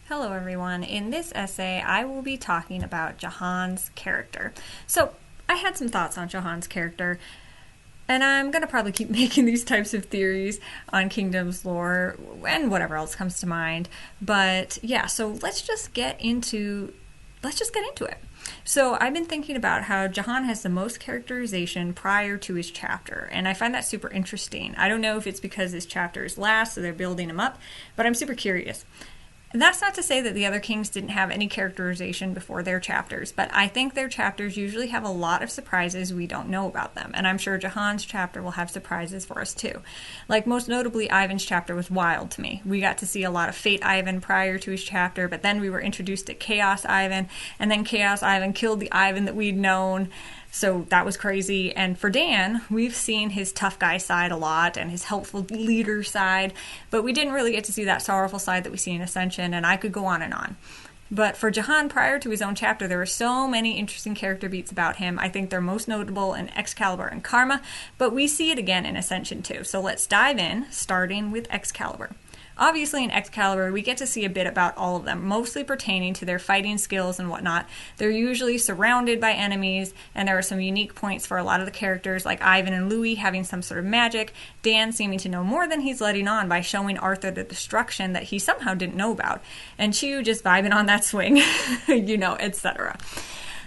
Hello everyone. In this essay, I will be talking about Jahan's character. So, I had some thoughts on Jahan's character, and I'm going to probably keep making these types of theories on Kingdom's lore and whatever else comes to mind. But yeah, so let's just get into it. So I've been thinking about how Jahan has the most characterization prior to his chapter, and I find that super interesting. I don't know if it's because his chapter is last, so they're building him up, but I'm super curious. And that's not to say that the other kings didn't have any characterization before their chapters, but I think their chapters usually have a lot of surprises we don't know about them, and I'm sure Jahan's chapter will have surprises for us too. Like, most notably, Ivan's chapter was wild to me. We got to see a lot of Fate Ivan prior to his chapter, but then we were introduced to Chaos Ivan, and then Chaos Ivan killed the Ivan that we'd known. So that was crazy. And for Dan, we've seen his tough guy side a lot and his helpful leader side, but we didn't really get to see that sorrowful side that we see in Ascension, and I could go on and on. But for Jahan, prior to his own chapter, there were so many interesting character beats about him. I think they're most notable in Excalibur and Karma, but we see it again in Ascension too. So let's dive in, starting with Excalibur. Obviously, in Excalibur, we get to see a bit about all of them, mostly pertaining to their fighting skills and whatnot. They're usually surrounded by enemies, and there are some unique points for a lot of the characters, like Ivan and Louis having some sort of magic, Dan seeming to know more than he's letting on by showing Arthur the destruction that he somehow didn't know about, and Chu just vibing on that swing, etc.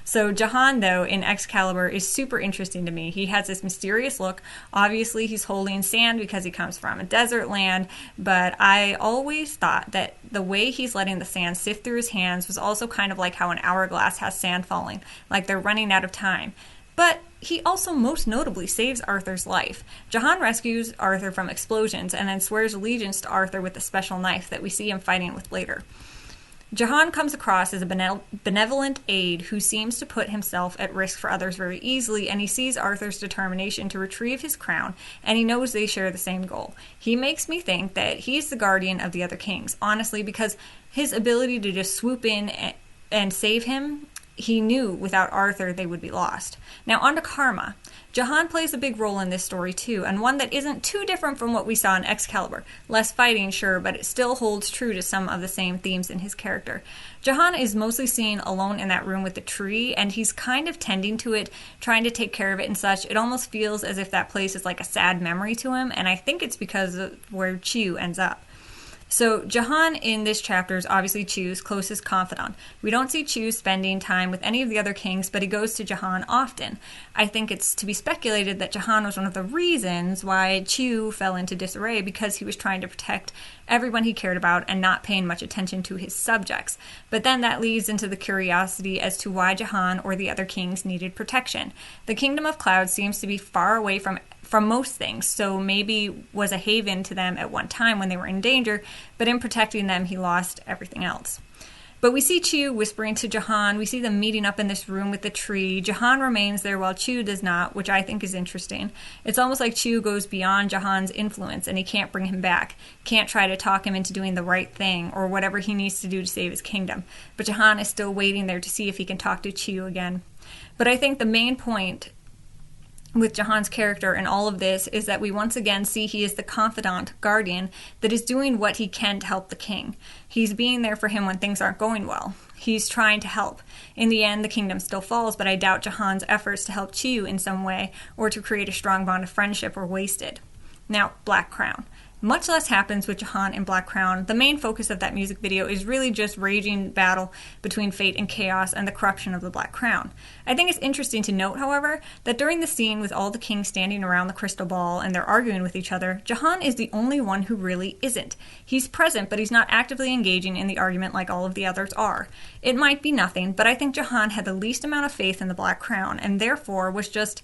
So Jahan, though, in Excalibur is super interesting to me. He has this mysterious look. Obviously, he's holding sand because he comes from a desert land, but I always thought that the way he's letting the sand sift through his hands was also kind of like how an hourglass has sand falling, like they're running out of time. But he also most notably saves Arthur's life. Jahan rescues Arthur from explosions and then swears allegiance to Arthur with a special knife that we see him fighting with later. Jahan comes across as a benevolent aide who seems to put himself at risk for others very easily, and he sees Arthur's determination to retrieve his crown, and he knows they share the same goal. He makes me think that he's the guardian of the other kings, honestly, because his ability to just swoop in and save him, he knew without Arthur they would be lost. Now on to Karma. Jahan plays a big role in this story too, and one that isn't too different from what we saw in Excalibur. Less fighting, sure, but it still holds true to some of the same themes in his character. Jahan is mostly seen alone in that room with the tree, and he's kind of tending to it, trying to take care of it and such. It almost feels as if that place is like a sad memory to him, and I think it's because of where Chu ends up. So Jahan in this chapter is obviously Chu's closest confidant. We don't see Chu spending time with any of the other kings, but he goes to Jahan often. I think it's to be speculated that Jahan was one of the reasons why Chu fell into disarray, because he was trying to protect everyone he cared about and not paying much attention to his subjects. But then that leads into the curiosity as to why Jahan or the other kings needed protection. The Kingdom of Cloud seems to be far away from most things, so maybe was a haven to them at one time when they were in danger, but in protecting them he lost everything else. But we see Chu whispering to Jahan, we see them meeting up in this room with the tree. Jahan remains there while Chu does not, which I think is interesting. It's almost like Chu goes beyond Jahan's influence and he can't bring him back, can't try to talk him into doing the right thing or whatever he needs to do to save his kingdom. But Jahan is still waiting there to see if he can talk to Chu again. But I think the main point with Jahan's character in all of this is that we once again see he is the confidant, guardian, that is doing what he can to help the king. He's being there for him when things aren't going well. He's trying to help. In the end, the kingdom still falls, but I doubt Jahan's efforts to help Chu in some way or to create a strong bond of friendship were wasted. Now, Black Crown. Much less happens with Jahan in Black Crown. The main focus of that music video is really just raging battle between fate and chaos and the corruption of the Black Crown. I think it's interesting to note, however, that during the scene with all the kings standing around the crystal ball and they're arguing with each other, Jahan is the only one who really isn't. He's present, but he's not actively engaging in the argument like all of the others are. It might be nothing, but I think Jahan had the least amount of faith in the Black Crown and therefore was just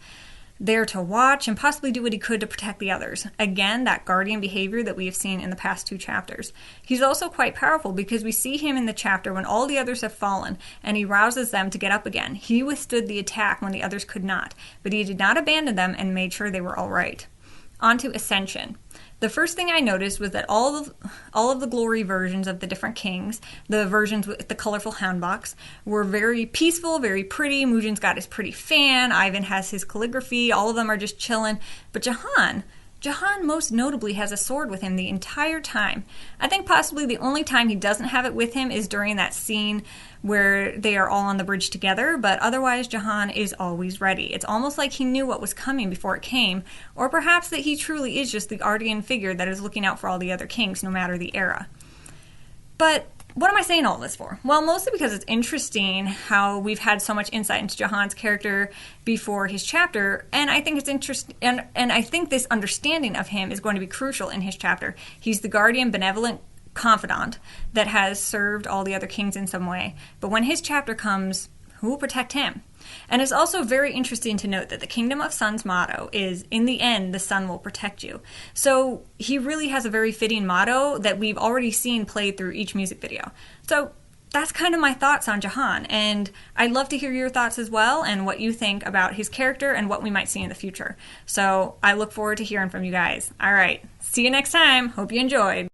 there to watch and possibly do what he could to protect the others. Again, that guardian behavior that we have seen in the past two chapters. He's also quite powerful because we see him in the chapter when all the others have fallen and he rouses them to get up again. He withstood the attack when the others could not, but he did not abandon them and made sure they were all right. On to Ascension. The first thing I noticed was that all of the glory versions of the different kings, the versions with the colorful hound box, were very peaceful, very pretty. Mugen's got his pretty fan. Ivan has his calligraphy. All of them are just chilling. But Jahan Jahan most notably has a sword with him the entire time. I think possibly the only time he doesn't have it with him is during that scene where they are all on the bridge together, but otherwise Jahan is always ready. It's almost like he knew what was coming before it came, or perhaps that he truly is just the guardian figure that is looking out for all the other kings, no matter the era. But what am I saying all this for? Well, mostly because it's interesting how we've had so much insight into Jahan's character before his chapter, and I think it's interesting, and I think this understanding of him is going to be crucial in his chapter. He's the guardian, benevolent confidant that has served all the other kings in some way, but when his chapter comes, who will protect him? And it's also very interesting to note that the Kingdom of Sun's motto is, in the end, the sun will protect you. So he really has a very fitting motto that we've already seen played through each music video. So that's kind of my thoughts on Jahan, and I'd love to hear your thoughts as well and what you think about his character and what we might see in the future. So I look forward to hearing from you guys. All right, see you next time. Hope you enjoyed.